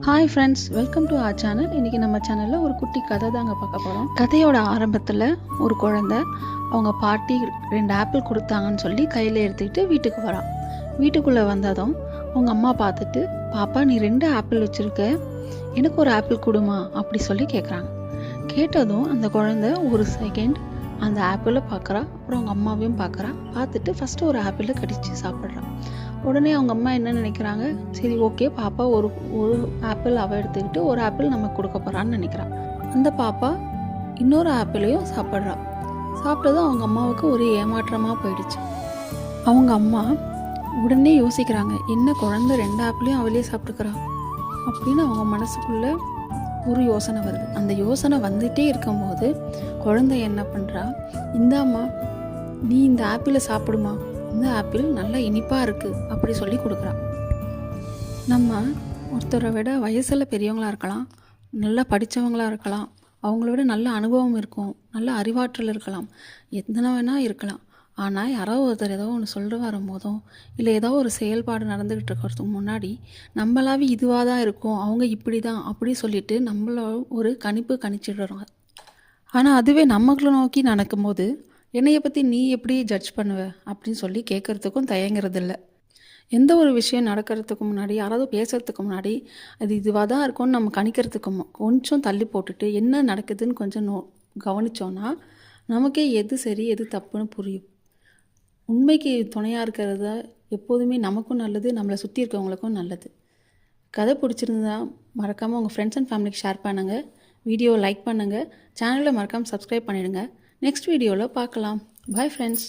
Hi friends, welcome to R channel. இன்றைக்கி நம்ம சேனலில் ஒரு குட்டி கதை தாங்க பார்க்க போகிறோம். கதையோட ஆரம்பத்தில் ஒரு குழந்தை அவங்க பாட்டி 2 ஆப்பிள் கொடுத்தாங்கன்னு சொல்லி கையில் எடுத்துக்கிட்டு வீட்டுக்கு வரான். வீட்டுக்குள்ளே வந்ததும் அவங்க அம்மா பார்த்துட்டு, பாப்பா நீ 2 ஆப்பிள் வச்சுருக்க, எனக்கு ஒரு ஆப்பிள் கொடுமா அப்படி சொல்லி கேட்குறாங்க. கேட்டதும் அந்த குழந்தை ஒரு செகண்ட் அந்த ஆப்பிளை பார்க்குறா. அப்புறம் அவங்க அம்மாவையும் பார்த்துட்டு ஃபஸ்ட்டு ஒரு ஆப்பிளை கடிச்சு சாப்பிட்றான். உடனே அவங்க அம்மா என்ன நினைக்கிறாங்க, சரி ஓகே பாப்பா ஒரு ஆப்பிள் அவள் எடுத்துக்கிட்டு ஒரு ஆப்பிள் நமக்கு கொடுக்க போகிறான்னு நினைக்கிறான். அந்த பாப்பா இன்னொரு ஆப்பிளையும் சாப்பிட்றா. சாப்பிட்டதும் அவங்க அம்மாவுக்கு ஒரு ஏமாற்றமாக போயிடுச்சு. அவங்க அம்மா உடனே யோசிக்கிறாங்க, என்ன குழந்தை 2 ஆப்பிளையும் அவளே சாப்பிட்டுக்கிறா அப்படின்னு அவங்க மனசுக்குள்ளே ஒரு யோசனை வருது. அந்த யோசனை வந்துகிட்டே இருக்கும்போது குழந்தை என்ன பண்ணுறா, இந்தாம்மா நீ இந்த ஆப்பிளை சாப்பிடுமா, இந்த ஆப்பிள் நல்லா இனிப்பாக இருக்குது அப்படி சொல்லி கொடுக்குறா. நம்ம ஒருத்தரை விட வயசில் பெரியவங்களாக இருக்கலாம், நல்லா படித்தவங்களாக இருக்கலாம், அவங்கள விட நல்ல அனுபவம் இருக்கும், நல்ல அறிவாற்றல் இருக்கலாம், எத்தனை வேணால் இருக்கலாம். ஆனால் யாராவது ஒருத்தர் ஏதோ ஒன்று சொல்லிட்டு வரும்போதும் இல்லை ஏதோ ஒரு செயல்பாடு நடந்துக்கிட்டு இருக்கிறதுக்கு முன்னாடி நம்மளாவே இதுவாக தான் இருக்கும், அவங்க இப்படி தான் அப்படி சொல்லிட்டு நம்மள ஒரு கணிச்சிடுறோங்க. ஆனால் அதுவே நம்மளை நோக்கி நடக்கும்போது என்னையை பற்றி நீ எப்படி ஜட்ஜ் பண்ணுவ அப்படின்னு சொல்லி கேட்குறதுக்கும் தயங்குறது இல்லை. எந்த ஒரு விஷயம் நடக்கிறதுக்கு முன்னாடி யாராவது பேசுகிறதுக்கு முன்னாடி அது இதுவாக தான் இருக்கும்னு நம்ம கணிக்கிறதுக்கு கொஞ்சம் தள்ளி போட்டுட்டு என்ன நடக்குதுன்னு கொஞ்சம் கவனித்தோன்னா நமக்கே எது சரி எது தப்புன்னு புரியும். உண்மைக்கு துணையாக இருக்கிறத எப்போதுமே நமக்கும் நல்லது, நம்மளை சுற்றி இருக்கவங்களுக்கும் நல்லது. கதை பிடிச்சிருந்தா மறக்காமல் உங்கள் ஃப்ரெண்ட்ஸ் அண்ட் ஃபேமிலிக்கு ஷேர் பண்ணுங்கள், வீடியோவை லைக் பண்ணுங்கள், சேனலை மறக்காமல் சப்ஸ்கிரைப் பண்ணிவிடுங்க. நெக்ஸ்ட் வீடியோவில் பார்க்கலாம். Bye friends.